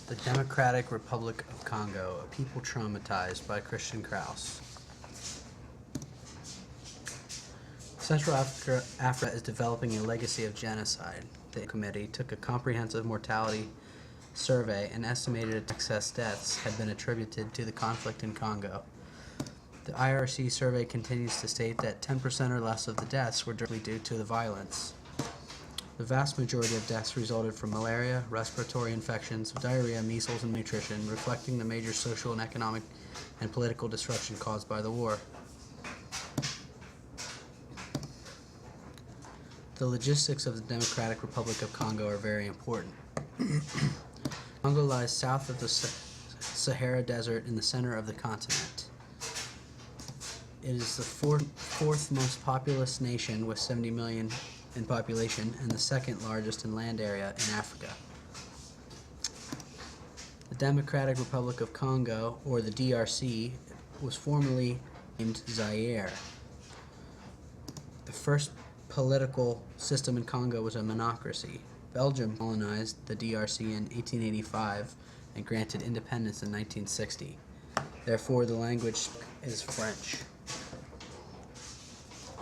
The Democratic Republic of Congo, A People Traumatized by Christian Krauss. Central Africa is developing a legacy of genocide. The committee took a comprehensive mortality survey and estimated excess deaths had been attributed to the conflict in Congo. The IRC survey continues to state that 10% or less of the deaths were directly due to the violence. The vast majority of deaths resulted from malaria, respiratory infections, diarrhea, measles, and malnutrition, reflecting the major social and economic and political disruption caused by the war. The logistics of the Democratic Republic of Congo are very important. Congo lies south of the Sahara Desert in the center of the continent. It is the fourth most populous nation with 70 million in population and the second largest in land area in Africa. The Democratic Republic of Congo, or the DRC, was formerly named Zaire. The first political system in Congo was a monocracy. Belgium colonized the DRC in 1885 and granted independence in 1960. Therefore, the language is French.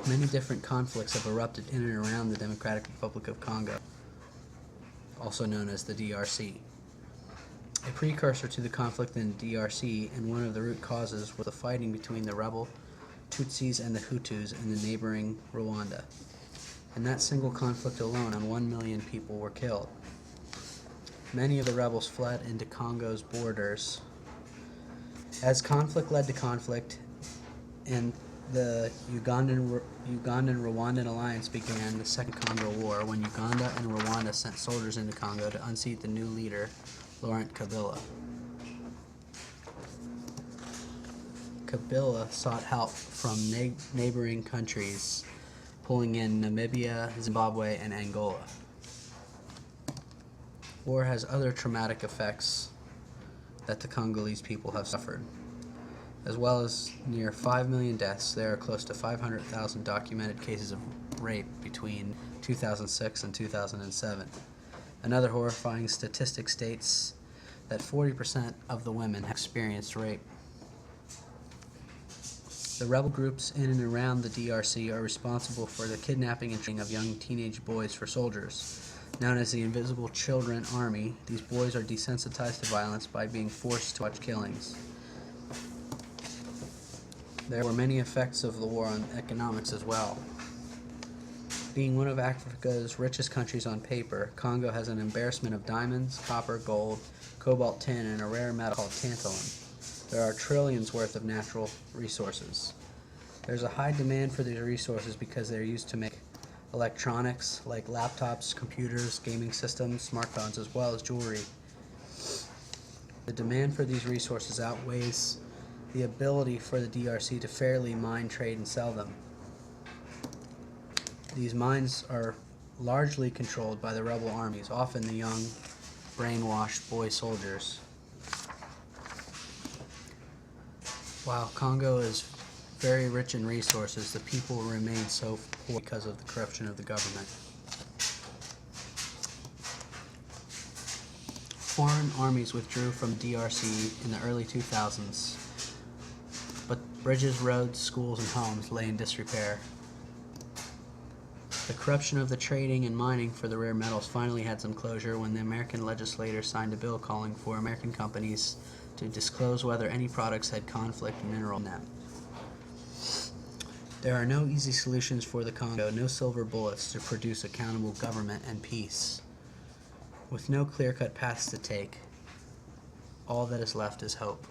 Many different conflicts have erupted in and around the Democratic Republic of Congo, also known as the DRC. A precursor to the conflict in the DRC, and one of the root causes, was the fighting between the rebel Tutsis and the Hutus in the neighboring Rwanda. In that single conflict alone, 1 million people were killed. Many of the rebels fled into Congo's borders. As conflict led to conflict, and the Ugandan-Rwandan alliance began the Second Congo War, when Uganda and Rwanda sent soldiers into Congo to unseat the new leader, Laurent Kabila. Kabila sought help from neighboring countries, pulling in Namibia, Zimbabwe, and Angola. War has other traumatic effects that the Congolese people have suffered. As well as near 5 million deaths, there are close to 500,000 documented cases of rape between 2006 and 2007. Another horrifying statistic states that 40% of the women have experienced rape. The rebel groups in and around the DRC are responsible for the kidnapping and training of young teenage boys for soldiers. Known as the Invisible Children Army, these boys are desensitized to violence by being forced to watch killings. There were many effects of the war on economics as well. Being one of Africa's richest countries on paper, Congo has an embarrassment of diamonds, copper, gold, cobalt, tin, and a rare metal called tantalum. There are trillions worth of natural resources. There's a high demand for these resources because they're used to make electronics like laptops, computers, gaming systems, smartphones, as well as jewelry. The demand for these resources outweighs the ability for the DRC to fairly mine, trade, and sell them. These mines are largely controlled by the rebel armies, often the young, brainwashed boy soldiers. While Congo is very rich in resources, the people remain so poor because of the corruption of the government. Foreign armies withdrew from DRC in the early 2000s, but bridges, roads, schools, and homes lay in disrepair. The corruption of the trading and mining for the rare metals finally had some closure when the American legislators signed a bill calling for American companies to disclose whether any products had conflict mineral in them. There are no easy solutions for the Congo, no silver bullets to produce accountable government and peace. With no clear-cut paths to take, all that is left is hope.